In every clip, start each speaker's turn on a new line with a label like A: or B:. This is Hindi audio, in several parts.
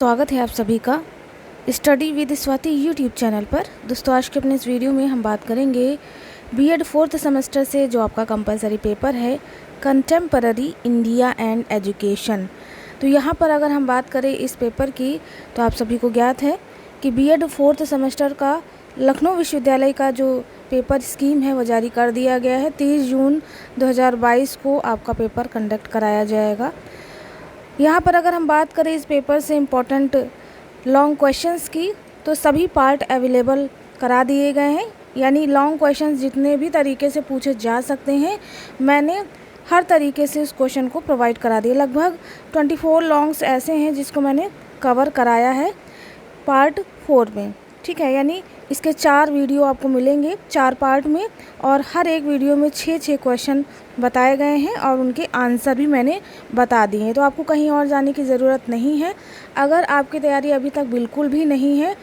A: स्वागत है आप सभी का study with Swati YouTube channel पर। दोस्तों, आज के अपने इस वीडियो में हम बात करेंगे बीएड 4th सेमेस्टर से जो आपका कंपलसरी पेपर है कंटेम्पररी इंडिया एंड एजुकेशन। तो यहाँ पर अगर हम बात करें इस पेपर की तो आप सभी को ज्ञात है कि बीएड 4th सेमेस्टर का लखनऊ विश्वविद्यालय का जो पेपर स्कीम है वो जारी कर दिया गया है। 30 जून 2022 को आपका पेपर कंडक्ट कराया जाएगा। यहाँ पर अगर हम बात करें इस पेपर से इम्पोर्टेंट लॉन्ग क्वेश्चंस की तो सभी पार्ट अवेलेबल करा दिए गए हैं, यानी लॉन्ग क्वेश्चंस जितने भी तरीके से पूछे जा सकते हैं मैंने हर तरीके से उस क्वेश्चन को प्रोवाइड करा दिया। लगभग 24 लॉन्ग्स ऐसे हैं जिसको मैंने कवर कराया है पार्ट 4 में, ठीक है। यानी इसके 4 वीडियो आपको मिलेंगे 4 पार्ट में, और हर एक वीडियो में 6 क्वेश्चन बताए गए हैं और उनके आंसर भी मैंने बता दिए हैं। तो आपको कहीं और जाने की ज़रूरत नहीं है। अगर आपकी तैयारी अभी तक बिल्कुल भी नहीं है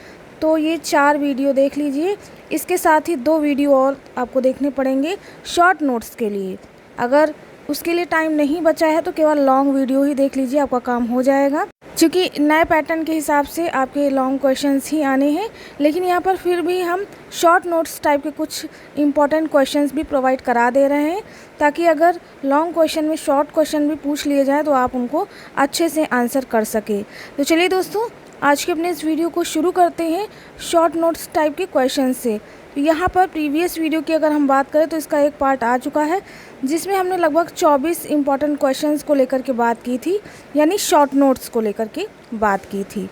A: तो ये 4 वीडियो देख लीजिए। इसके साथ ही 2 वीडियो और आपको देखने पड़ेंगे शॉर्ट नोट्स के लिए। अगर उसके लिए टाइम नहीं बचा है तो केवल लॉन्ग वीडियो ही देख लीजिए, आपका काम हो जाएगा। क्योंकि नए पैटर्न के हिसाब से आपके लॉन्ग क्वेश्चंस ही आने हैं, लेकिन यहाँ पर फिर भी हम शॉर्ट नोट्स टाइप के कुछ इम्पॉर्टेंट क्वेश्चंस भी प्रोवाइड करा दे रहे हैं, ताकि अगर लॉन्ग क्वेश्चन में शॉर्ट क्वेश्चन भी पूछ लिए जाए तो आप उनको अच्छे से आंसर कर सके। तो चलिए दोस्तों, आज के अपने इस वीडियो को शुरू करते हैं शॉर्ट नोट्स टाइप के क्वेश्चन से। तो यहाँ पर प्रीवियस वीडियो की अगर हम बात करें तो इसका एक पार्ट आ चुका है जिसमें हमने लगभग 24 इम्पॉर्टेंट क्वेश्चंस को लेकर के बात की थी, यानी शॉर्ट नोट्स को लेकर के बात की थी।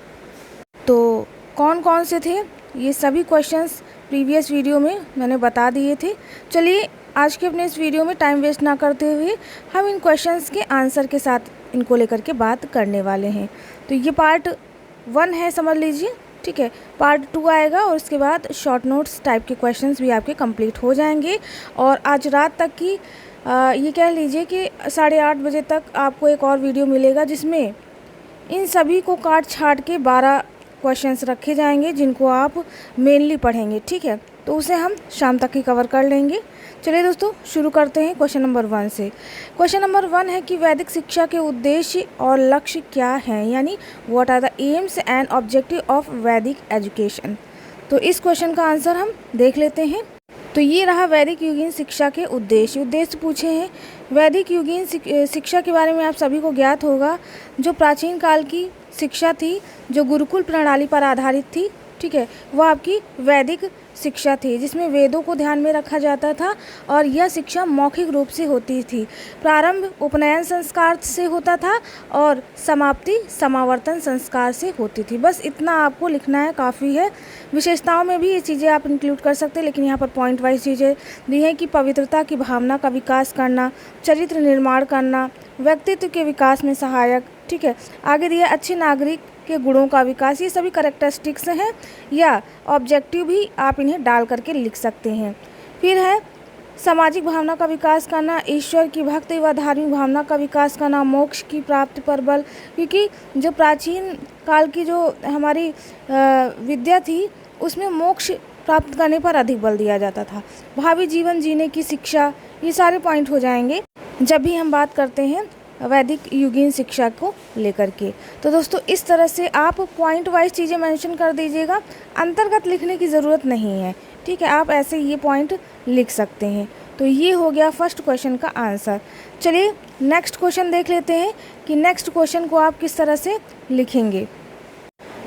A: तो कौन कौन से थे ये सभी क्वेश्चंस प्रीवियस वीडियो में मैंने बता दिए थे। चलिए आज के अपने इस वीडियो में टाइम वेस्ट ना करते हुए हम इन क्वेश्चंस के आंसर के साथ इनको लेकर के बात करने वाले हैं। तो ये पार्ट 1 है, समझ लीजिए, ठीक है। पार्ट 2 आएगा और उसके बाद शॉर्ट नोट्स टाइप के क्वेश्चंस भी आपके कंप्लीट हो जाएंगे। और आज रात तक की ये कह लीजिए कि 8:30 बजे तक आपको एक और वीडियो मिलेगा जिसमें इन सभी को काट छाट के 12 क्वेश्चंस रखे जाएंगे जिनको आप मेनली पढ़ेंगे, ठीक है। तो उसे हम शाम तक ही कवर कर लेंगे। चलिए दोस्तों, शुरू करते हैं क्वेश्चन नंबर 1 से। क्वेश्चन नंबर 1 है कि वैदिक शिक्षा के उद्देश्य और लक्ष्य क्या हैं, यानी what are the aims and objective of Vedic education. तो इस क्वेश्चन का आंसर हम देख लेते हैं। तो ये रहा वैदिक युगीन शिक्षा के उद्देश्य पूछे हैं। वैदिक युगीन शिक्षा के बारे में आप सभी को ज्ञात होगा, जो प्राचीन काल की शिक्षा थी, जो गुरुकुल प्रणाली पर आधारित थी, ठीक है, वह आपकी वैदिक शिक्षा थी जिसमें वेदों को ध्यान में रखा जाता था और यह शिक्षा मौखिक रूप से होती थी। प्रारंभ उपनयन संस्कार से होता था और समाप्ति समावर्तन संस्कार से होती थी। बस इतना आपको लिखना है, काफ़ी है। विशेषताओं में भी ये चीज़ें आप इंक्लूड कर सकते हैं, लेकिन यहाँ पर पॉइंट वाइज चीज़ें दी हैं कि पवित्रता की भावना का विकास करना, चरित्र निर्माण करना, व्यक्तित्व के विकास में सहायक, ठीक है। आगे दिया अच्छे नागरिक के गुणों का विकास। ये सभी कैरेक्टरिस्टिक्स हैं या ऑब्जेक्टिव भी आप इन्हें डाल करके लिख सकते हैं। फिर है सामाजिक भावना का विकास करना, ईश्वर की भक्ति व धार्मिक भावना का विकास करना, मोक्ष की प्राप्ति पर बल, क्योंकि जो प्राचीन काल की जो हमारी विद्या थी उसमें मोक्ष प्राप्त करने पर अधिक बल दिया जाता था। भावी जीवन जीने की शिक्षा, ये सारे पॉइंट हो जाएंगे जब भी हम बात करते हैं वैदिक युगीन शिक्षा को लेकर के। तो दोस्तों, इस तरह से आप पॉइंट वाइज चीज़ें मेंशन कर दीजिएगा, अंतर्गत लिखने की ज़रूरत नहीं है, ठीक है। आप ऐसे ये पॉइंट लिख सकते हैं। तो ये हो गया फर्स्ट क्वेश्चन का आंसर। चलिए नेक्स्ट क्वेश्चन देख लेते हैं कि नेक्स्ट क्वेश्चन को आप किस तरह से लिखेंगे।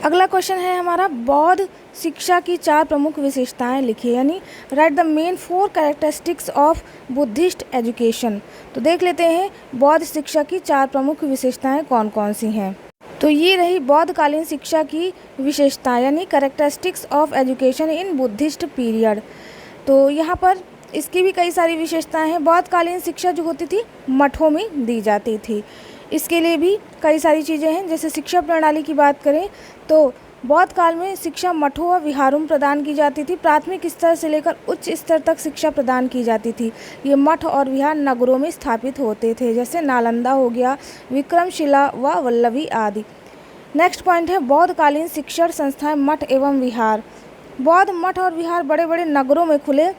A: अगला क्वेश्चन है हमारा, बौद्ध शिक्षा की 4 प्रमुख विशेषताएं लिखिए, यानी right the main 4 characteristics of Buddhist education. तो देख लेते हैं बौद्ध शिक्षा की 4 प्रमुख विशेषताएं कौन कौन सी हैं। तो ये रही बौद्धकालीन शिक्षा की विशेषताएं, यानी characteristics of education in Buddhist period. तो यहाँ पर इसकी भी कई सारी विशेषताएं हैं। बौद्धकालीन शिक्षा जो होती थी मठों में दी जाती थी, इसके लिए भी कई सारी चीज़ें हैं। जैसे शिक्षा प्रणाली की बात करें तो बौद्ध काल में शिक्षा मठों व विहारों में प्रदान की जाती थी। प्राथमिक स्तर से लेकर उच्च स्तर तक शिक्षा प्रदान की जाती थी। ये मठ और विहार नगरों में स्थापित होते थे, जैसे नालंदा हो गया, विक्रमशिला व वल्लभी आदि। नेक्स्ट पॉइंट है बौद्धकालीन शिक्षण संस्थाएं मठ एवं विहार। बौद्ध मठ और विहार बड़े बड़े नगरों में खुले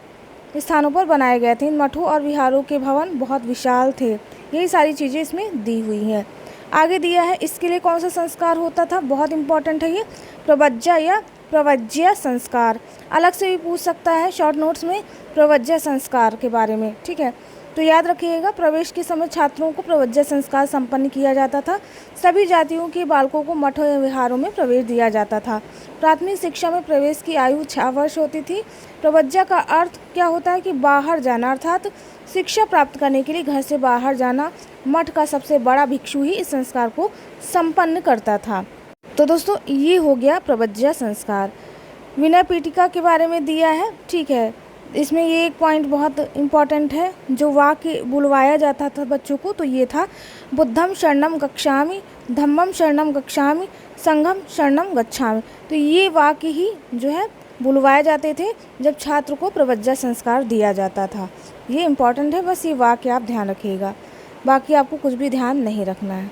A: स्थानों पर बनाए गए थे। इन मठों और विहारों के भवन बहुत विशाल थे। यही सारी चीज़ें इसमें दी हुई हैं। आगे दिया है इसके लिए कौन सा संस्कार होता था, बहुत इंपॉर्टेंट है ये, प्रवज्या या प्रवज्य संस्कार। अलग से भी पूछ सकता है शॉर्ट नोट्स में प्रवज्य संस्कार के बारे में, ठीक है। तो याद रखिएगा, प्रवेश के समय छात्रों को प्रवज्य संस्कार संपन्न किया जाता था। सभी जातियों के बालकों को मठों या विहारों में प्रवेश दिया जाता था। प्राथमिक शिक्षा में प्रवेश की आयु 6 वर्ष होती थी। प्रवज्य का अर्थ क्या होता है कि बाहर जाना, अर्थात शिक्षा प्राप्त करने के लिए घर से बाहर जाना। मठ का सबसे बड़ा भिक्षु ही इस संस्कार को संपन्न करता था। तो दोस्तों ये हो गया प्रवज्य संस्कार। विनय पीठिका के बारे में दिया है, ठीक है। इसमें ये एक पॉइंट बहुत इम्पॉर्टेंट है, जो वाक्य बुलवाया जाता था बच्चों को, तो ये था बुद्धम शरणम गच्छामि, धम्मम शरणम गच्छामि, संघम शरणम गच्छामि। तो ये वाक्य ही जो है बुलवाए जाते थे जब छात्र को प्रवज्य संस्कार दिया जाता था। ये इम्पॉर्टेंट है, बस ये वाक्य आप ध्यान रखिएगा, बाकी आपको कुछ भी ध्यान नहीं रखना है।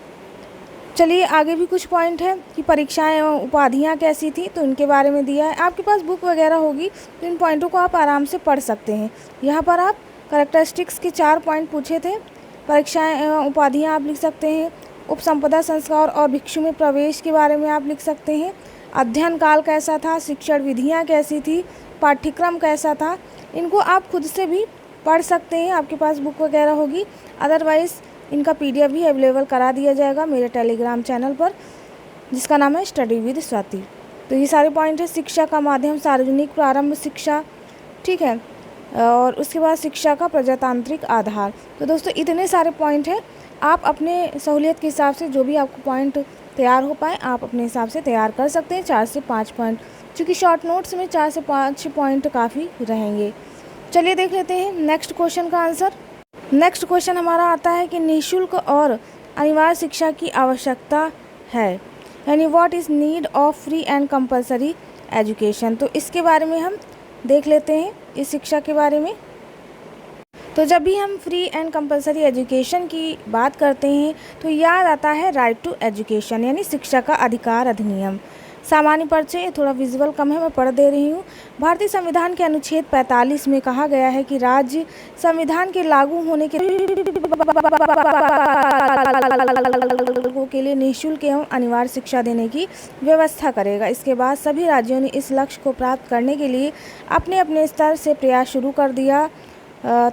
A: चलिए आगे भी कुछ पॉइंट है कि परीक्षाएं एवं उपाधियां कैसी थी, तो इनके बारे में दिया है। आपके पास बुक वगैरह होगी तो इन पॉइंटों को आप आराम से पढ़ सकते हैं। यहाँ पर आप कैरेक्टरिस्टिक्स के 4 पॉइंट पूछे थे। परीक्षाएं एवं उपाधियां आप लिख सकते हैं। उपसंपदा संस्कार और भिक्षु में प्रवेश के बारे में आप लिख सकते हैं। अध्ययन काल कैसा था, शिक्षण विधियाँ कैसी थी, पाठ्यक्रम कैसा था, इनको आप खुद से भी पढ़ सकते हैं, आपके पास बुक वगैरह होगी। अदरवाइज़ इनका PDF भी अवेलेबल करा दिया जाएगा मेरे टेलीग्राम चैनल पर, जिसका नाम है स्टडी विद स्वाति। तो ये सारे पॉइंट है। शिक्षा का माध्यम सार्वजनिक प्रारंभ शिक्षा, ठीक है, और उसके बाद शिक्षा का प्रजातांत्रिक आधार। तो दोस्तों इतने सारे पॉइंट हैं, आप अपने सहूलियत के हिसाब से जो भी आपको पॉइंट तैयार हो पाए आप अपने हिसाब से तैयार कर सकते हैं। 4 से 5 पॉइंट, चूँकि शॉर्ट नोट्स में 4 से 5 पॉइंट काफ़ी रहेंगे। चलिए देख लेते हैं नेक्स्ट क्वेश्चन का आंसर। नेक्स्ट क्वेश्चन हमारा आता है कि निःशुल्क और अनिवार्य शिक्षा की आवश्यकता है, यानी what is need of free and compulsory education. तो इसके बारे में हम देख लेते हैं, इस शिक्षा के बारे में। तो जब भी हम फ्री एंड कंपलसरी एजुकेशन की बात करते हैं तो याद आता है राइट टू एजुकेशन, यानी शिक्षा का अधिकार अधिनियम। सामान्य परिचय, थोड़ा विजुअल कम है, मैं पढ़ दे रही हूँ। भारतीय संविधान के अनुच्छेद 45 में कहा गया है कि राज्य संविधान के लागू होने के लिए निःशुल्क एवं अनिवार्य शिक्षा देने की व्यवस्था करेगा। इसके बाद सभी राज्यों ने इस लक्ष्य को प्राप्त करने के लिए अपने अपने स्तर से प्रयास शुरू कर दिया।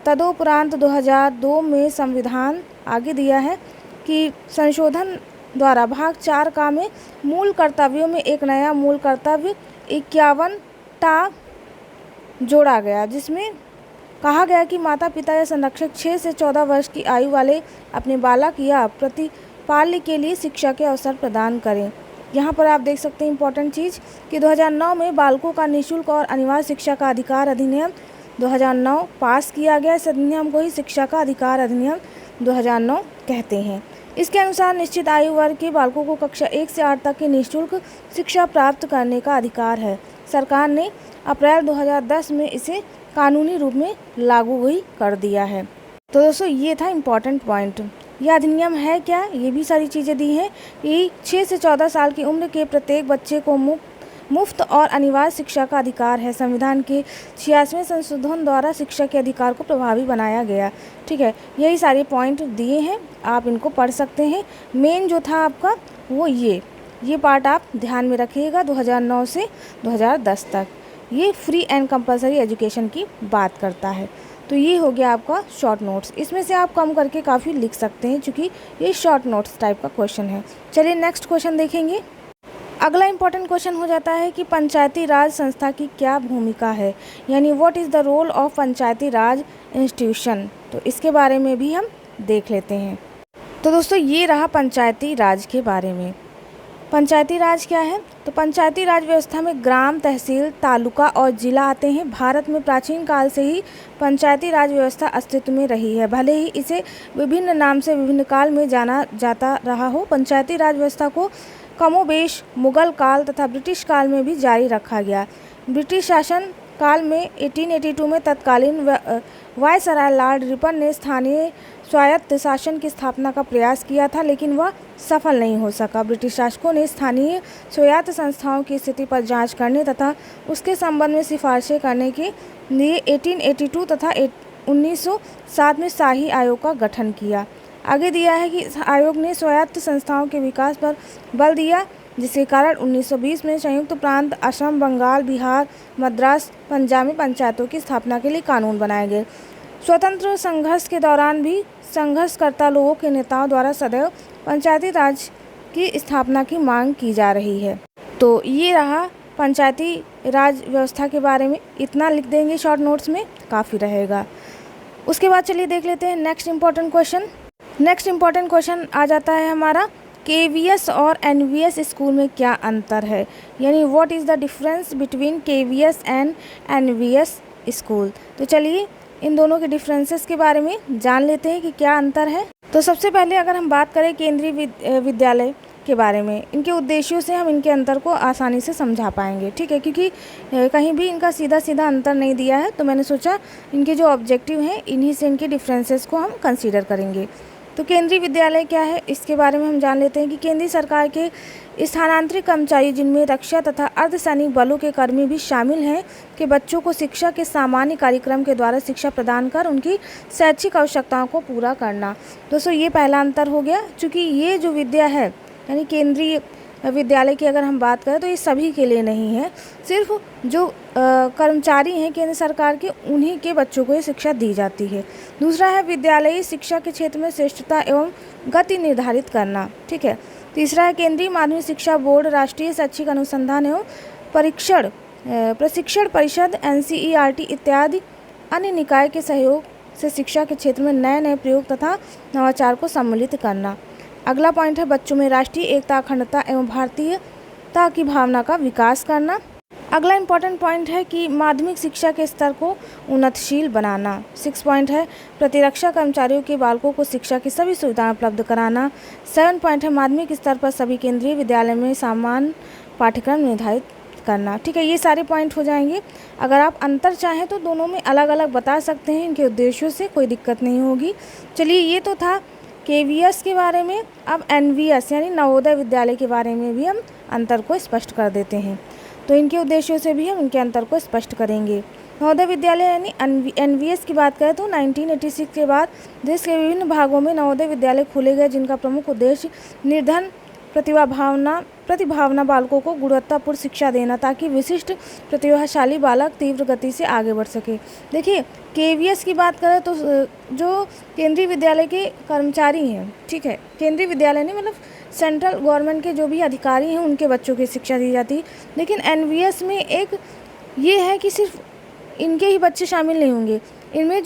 A: तदुपरांत 2002 में संविधान आगे दिया है कि संशोधन द्वारा भाग 4 का में मूल कर्तव्यों में एक नया मूल कर्तव्य 51 जोड़ा गया, जिसमें कहा गया कि माता पिता या संरक्षक 6 से 14 वर्ष की आयु वाले अपने बालक या प्रतिपाल्य के लिए शिक्षा के अवसर प्रदान करें। यहाँ पर आप देख सकते हैं इंपॉर्टेंट चीज़ कि 2009 में बालकों का निःशुल्क और अनिवार्य शिक्षा का अधिकार अधिनियम 2009 पास किया गया। इस अधिनियम को ही शिक्षा का अधिकार अधिनियम 2009 कहते हैं। इसके अनुसार निश्चित आयु वर्ग के बालकों को कक्षा 1 से 8 तक की निःशुल्क शिक्षा प्राप्त करने का अधिकार है। सरकार ने अप्रैल 2010 में इसे कानूनी रूप में लागू भी कर दिया है। तो दोस्तों ये था इम्पॉर्टेंट पॉइंट। यह अधिनियम है क्या, ये भी सारी चीज़ें दी हैं। ये 6 से 14 साल की उम्र के प्रत्येक बच्चे को मुफ्त और अनिवार्य शिक्षा का अधिकार है। संविधान के 86वें संशोधन द्वारा शिक्षा के अधिकार को प्रभावी बनाया गया, ठीक है। यही सारे पॉइंट दिए हैं, आप इनको पढ़ सकते हैं। मेन जो था आपका वो ये पार्ट आप ध्यान में रखिएगा। 2009 से 2010 तक ये फ्री एंड कंपलसरी एजुकेशन की बात करता है। तो ये हो गया आपका शॉर्ट नोट्स। इसमें से आप कम करके काफ़ी लिख सकते हैं, क्योंकि ये शॉर्ट नोट्स टाइप का क्वेश्चन है। चलिए नेक्स्ट क्वेश्चन देखेंगे। अगला इम्पॉर्टेंट क्वेश्चन हो जाता है कि पंचायती राज संस्था की क्या भूमिका है, यानी what is the role of panchayati raj institution. तो इसके बारे में भी हम देख लेते हैं। तो दोस्तों ये रहा पंचायती राज के बारे में। पंचायती राज क्या है, तो पंचायती राज व्यवस्था में ग्राम, तहसील, तालुका और जिला आते हैं। भारत में प्राचीन काल से ही पंचायती राज व्यवस्था अस्तित्व में रही है, भले ही इसे विभिन्न नाम से विभिन्न काल में जाना जाता रहा हो। पंचायती राज व्यवस्था को कमोबेश मुगल काल तथा ब्रिटिश काल में भी जारी रखा गया। ब्रिटिश शासन काल में 1882 में तत्कालीन वायसराय लॉर्ड रिपन ने स्थानीय स्वायत्त शासन की स्थापना का प्रयास किया था, लेकिन वह सफल नहीं हो सका। ब्रिटिश शासकों ने स्थानीय स्वायत्त संस्थाओं की स्थिति पर जांच करने तथा उसके संबंध में सिफारिशें करने के लिए 1882 तथा 1907 में शाही आयोग का गठन किया। आगे दिया है कि आयोग ने स्वायत्त संस्थाओं के विकास पर बल दिया, जिसके कारण 1920 में संयुक्त प्रांत असम, बंगाल, बिहार, मद्रास, पंजाब में पंचायतों की स्थापना के लिए कानून बनाए गए। स्वतंत्र संघर्ष के दौरान भी संघर्षकर्ता लोगों के नेताओं द्वारा सदैव पंचायती राज की स्थापना की मांग की जा रही है। तो ये रहा पंचायती राज व्यवस्था के बारे में, इतना लिख देंगे शॉर्ट नोट्स में, काफ़ी रहेगा। उसके बाद चलिए देख लेते हैं next important question. Next important question आ जाता है हमारा, केवीएस और एनवीएस स्कूल में क्या अंतर है, यानी what is the difference between KVS and NVS school. तो चलिए इन दोनों के डिफरेंसेस के बारे में जान लेते हैं कि क्या अंतर है। तो सबसे पहले अगर हम बात करें केंद्रीय विद्यालय के बारे में, इनके उद्देश्यों से हम इनके अंतर को आसानी से समझा पाएंगे, ठीक है, क्योंकि कहीं भी इनका सीधा सीधा अंतर नहीं दिया है, तो मैंने सोचा इनके जो ऑब्जेक्टिव हैं इन्हीं से इनके डिफरेंसेस को हम कंसीडर करेंगे। तो केंद्रीय विद्यालय क्या है, इसके बारे में हम जान लेते हैं कि केंद्रीय सरकार के स्थानांतरित कर्मचारी, जिनमें रक्षा तथा अर्धसैनिक बलों के कर्मी भी शामिल हैं, के बच्चों को शिक्षा के सामान्य कार्यक्रम के द्वारा शिक्षा प्रदान कर उनकी शैक्षिक आवश्यकताओं को पूरा करना। दोस्तों ये पहला अंतर हो गया, चूँकि ये जो विद्या है यानी केंद्रीय विद्यालय की अगर हम बात करें तो ये सभी के लिए नहीं है, सिर्फ जो कर्मचारी हैं केंद्र सरकार के उन्हीं के बच्चों को ये शिक्षा दी जाती है। दूसरा है विद्यालयी शिक्षा के क्षेत्र में श्रेष्ठता एवं गति निर्धारित करना, ठीक है। तीसरा है केंद्रीय माध्यमिक शिक्षा बोर्ड, राष्ट्रीय शैक्षिक अनुसंधान एवं प्रशिक्षण परिषद NCERT इत्यादि अन्य निकाय के सहयोग से शिक्षा के क्षेत्र में नए नए प्रयोग तथा नवाचार को सम्मिलित करना। अगला पॉइंट है बच्चों में राष्ट्रीय एकता, अखंडता एवं भारतीयता की भावना का विकास करना। अगला इम्पॉर्टेंट पॉइंट है कि माध्यमिक शिक्षा के स्तर को उन्नतशील बनाना। 6 पॉइंट है प्रतिरक्षा कर्मचारियों के बालकों को शिक्षा की सभी सुविधाएं उपलब्ध कराना। 7 पॉइंट है माध्यमिक स्तर पर सभी केंद्रीय विद्यालय में समान पाठ्यक्रम निर्धारित करना, ठीक है। ये सारे पॉइंट हो जाएंगे। अगर आप अंतर चाहें तो दोनों में अलग अलग बता सकते हैं, इनके उद्देश्यों से कोई दिक्कत नहीं होगी। चलिए ये तो था केवीएस के बारे में। अब एनवीएस यानी नवोदय विद्यालय के बारे में भी हम अंतर को स्पष्ट कर देते हैं, तो इनके उद्देश्यों से भी हम इनके अंतर को स्पष्ट करेंगे। नवोदय विद्यालय यानी एनवीएस की बात करें तो 1986 के बाद देश के विभिन्न भागों में नवोदय विद्यालय खोले गए, जिनका प्रमुख उद्देश्य निर्धन प्रतिभावान बालकों को गुणवत्तापूर्ण शिक्षा देना, ताकि विशिष्ट प्रतिभाशाली बालक तीव्र गति से आगे बढ़ सके। देखिए केवीएस की बात करें तो जो केंद्रीय विद्यालय के कर्मचारी हैं, ठीक है, केंद्रीय विद्यालय नहीं मतलब सेंट्रल गवर्नमेंट के जो भी अधिकारी हैं उनके बच्चों की शिक्षा दी जाती है। लेकिन एनवीएस में एक ये है कि सिर्फ इनके ही बच्चे शामिल नहीं होंगे, इनमें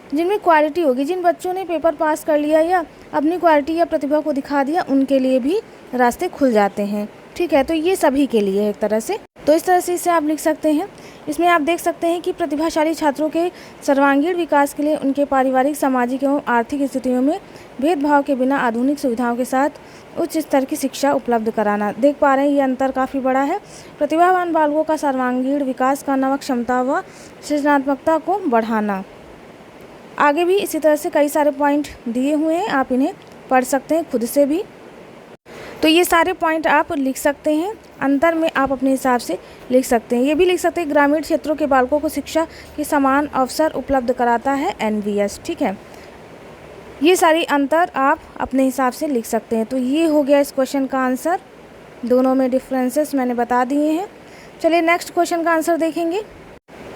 A: जिनमें क्वालिटी होगी, जिन बच्चों ने पेपर पास कर लिया या अपनी क्वालिटी या प्रतिभा को दिखा दिया, उनके लिए भी रास्ते खुल जाते हैं, ठीक है। तो ये सभी के लिए है एक तरह से, तो इस तरह से इसे आप लिख सकते हैं। इसमें आप देख सकते हैं कि प्रतिभाशाली छात्रों के सर्वांगीण विकास के लिए उनके पारिवारिक, सामाजिक एवं आर्थिक स्थितियों में भेदभाव के बिना आधुनिक सुविधाओं के साथ उच्च स्तर की शिक्षा उपलब्ध कराना। देख पा रहे हैं ये अंतर काफ़ी बड़ा है। प्रतिभावान बालकों का सर्वांगीण विकास करना व क्षमता व सृजनात्मकता को बढ़ाना। आगे भी इसी तरह से कई सारे पॉइंट दिए हुए हैं, आप इन्हें पढ़ सकते हैं खुद से भी। तो ये सारे पॉइंट आप लिख सकते हैं, अंतर में आप अपने हिसाब से लिख सकते हैं। ये भी लिख सकते हैं ग्रामीण क्षेत्रों के बालकों को शिक्षा के समान अवसर उपलब्ध कराता है एनवीएस, ठीक है। ये सारी अंतर आप अपने हिसाब से लिख सकते हैं। तो ये हो गया इस क्वेश्चन का आंसर, दोनों में डिफरेंसेस मैंने बता दिए हैं। चलिए नेक्स्ट क्वेश्चन का आंसर देखेंगे।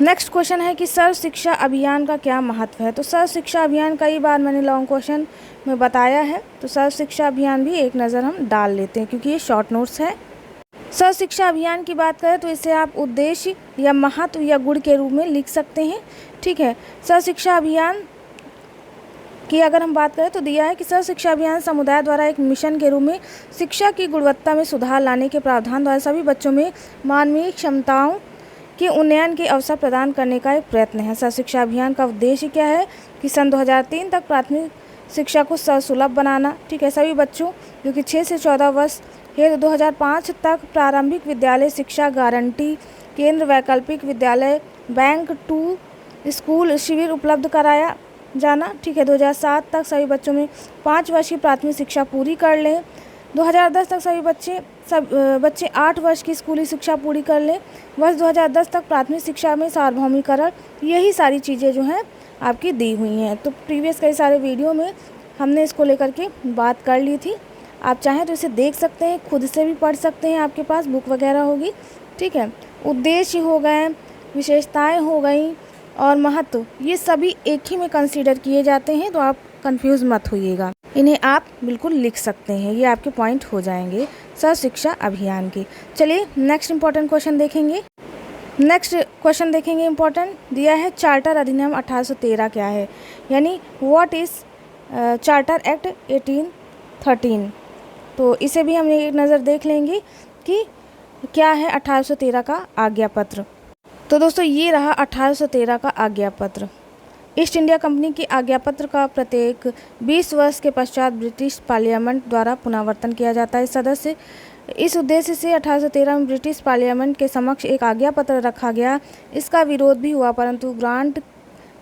A: नेक्स्ट क्वेश्चन है कि सर्व शिक्षा अभियान का क्या महत्व है। तो सर्व शिक्षा अभियान कई बार मैंने लॉन्ग क्वेश्चन में बताया है, तो सर्व शिक्षा अभियान भी एक नज़र हम डाल लेते हैं क्योंकि ये शॉर्ट नोट्स है। सर्व शिक्षा अभियान की बात करें तो इसे आप उद्देश्य या महत्व या गुण के रूप में लिख सकते हैं, ठीक है। सर्व शिक्षा अभियान की अगर हम बात करें तो दिया है कि सर्व शिक्षा अभियान समुदाय द्वारा एक मिशन के रूप में शिक्षा की गुणवत्ता में सुधार लाने के प्रावधान द्वारा सभी बच्चों में मानवीय क्षमताओं के उन्नयन के अवसर प्रदान करने का एक प्रयत्न है। सर्व शिक्षा अभियान का उद्देश्य क्या है कि सन 2003 तक प्राथमिक शिक्षा को सुलभ बनाना, ठीक है, सभी बच्चों जो कि 6 से 14 वर्ष है। 2005 तक प्रारंभिक विद्यालय शिक्षा गारंटी केंद्र, वैकल्पिक विद्यालय, बैंक टू स्कूल शिविर उपलब्ध कराया जाना, ठीक है। 2007 तक सभी बच्चों में 5 वर्ष की प्राथमिक शिक्षा पूरी कर लें। 2010 तक सभी बच्चे 8 वर्ष की स्कूली शिक्षा पूरी कर लें। वर्ष 2010 तक प्राथमिक शिक्षा में सार्वभौमिकरण, यही सारी चीज़ें जो हैं आपकी दी हुई हैं। तो प्रीवियस कई सारे वीडियो में हमने इसको लेकर के बात कर ली थी। आप चाहें तो इसे देख सकते हैं, खुद से भी पढ़ सकते हैं, आपके पास बुक वगैरह होगी, ठीक है। उद्देश्य हो गए, विशेषताएं हो गई और महत्व, ये सभी एक ही में कंसीडर किए जाते हैं, तो आप कंफ्यूज मत होइएगा। इन्हें आप बिल्कुल लिख सकते हैं, ये आपके पॉइंट हो जाएंगे सर्व शिक्षा अभियान के। चलिए नेक्स्ट इंपॉर्टेंट क्वेश्चन देखेंगे। नेक्स्ट क्वेश्चन देखेंगे, इंपॉर्टेंट दिया है चार्टर अधिनियम 1813 क्या है, यानी व्हाट इज़ चार्टर एक्ट 1813। तो इसे भी हम एक नज़र देख लेंगे कि क्या है 1813 का आज्ञा पत्र। तो दोस्तों ये रहा 1813 का आज्ञा पत्र। ईस्ट इंडिया कंपनी की आज्ञा पत्र का प्रत्येक 20 वर्ष के पश्चात ब्रिटिश पार्लियामेंट द्वारा पुनरावर्तन किया जाता है। सदस्य इस उद्देश्य से 1813 में ब्रिटिश पार्लियामेंट के समक्ष एक आज्ञा पत्र रखा गया। इसका विरोध भी हुआ परंतु ग्रांट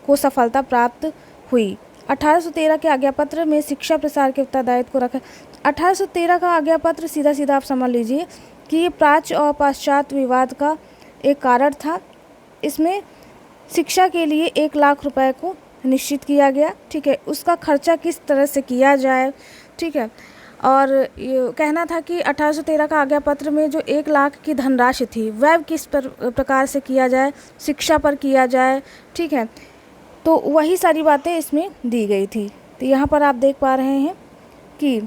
A: को सफलता प्राप्त हुई। 1813 के आज्ञा पत्र में शिक्षा प्रसार के उत्तरदायित्व को रखा। 1813 का आज्ञा पत्र सीधा सीधा आप समझ लीजिए कि ये प्राच्य और पाश्चात्य विवाद का एक कारण था। इसमें शिक्षा के लिए 1 लाख रुपए को निश्चित किया गया, ठीक है। उसका खर्चा किस तरह से किया जाए, ठीक है। और ये कहना था कि 1813 का आज्ञा पत्र में जो 1 लाख की धनराशि थी वह किस प्रकार से किया जाए, शिक्षा पर किया जाए, ठीक है। तो वही सारी बातें इसमें दी गई थी। तो यहाँ पर आप देख पा रहे हैं कि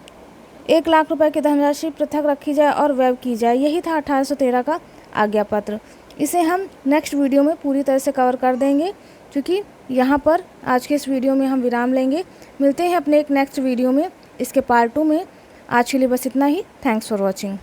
A: 1 लाख रुपए की धनराशि पृथक रखी जाए और व्यय की जाए, यही था 1813 का आज्ञा पत्र। इसे हम नेक्स्ट वीडियो में पूरी तरह से कवर कर देंगे, क्योंकि यहाँ पर आज के इस वीडियो में हम विराम लेंगे। मिलते हैं अपने एक नेक्स्ट वीडियो में, इसके पार्ट 2 में। आज के लिए बस इतना ही। Thanks for watching.